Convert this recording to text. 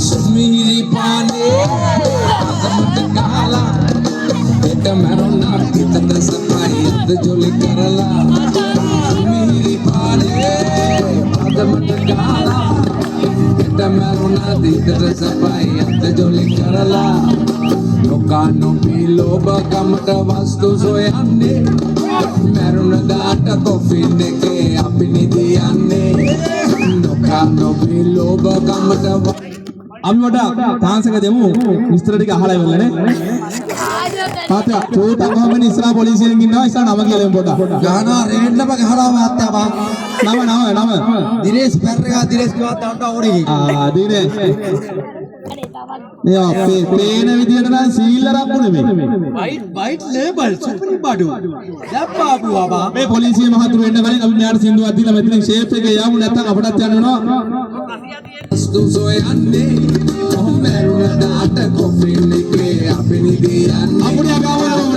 Sumiri pane azamat kala eta marona kita sapai at joli karala Sumiri pane azamat kala eta marona kita sapai at joli karala lokano biloba kamata vastu soyanne marona data coffin ke apni diyanne lokano biloba kamata අපි වඩා තාන්ස් එක දෙමු විස්තර ටික අහලා ඉවරනේ තාත්තා චෝ තංගමනේ ඉස්සරහා පොලිසියෙන් ඉන්නවා ඉස්සරහ නම කියලා එමු පොඩ්ඩක් ගානා රේඩ්ල බග හරව මාත්‍යා බා නම දිනේෂ් පෙරේරා දිනේෂ් කිව්වා තාන්ට ඕනේ දිනේෂ් යා පේන විදියට නම් සීල් අරක්කු නෙමෙයි වයිට් ලේබල් සුපිරි බඩු දැප්පාපු බා මේ පොලිසිය මහතුරු වෙන්න කලින් අපි මෙයාට සින්දුවක් දීලා මෙතනින් ෂේප් එකේ යමු නැත්නම් අපටත් යන්න වෙනවා vastu soyanne marona data coffin ke apni diyanne අපුණියා ගාව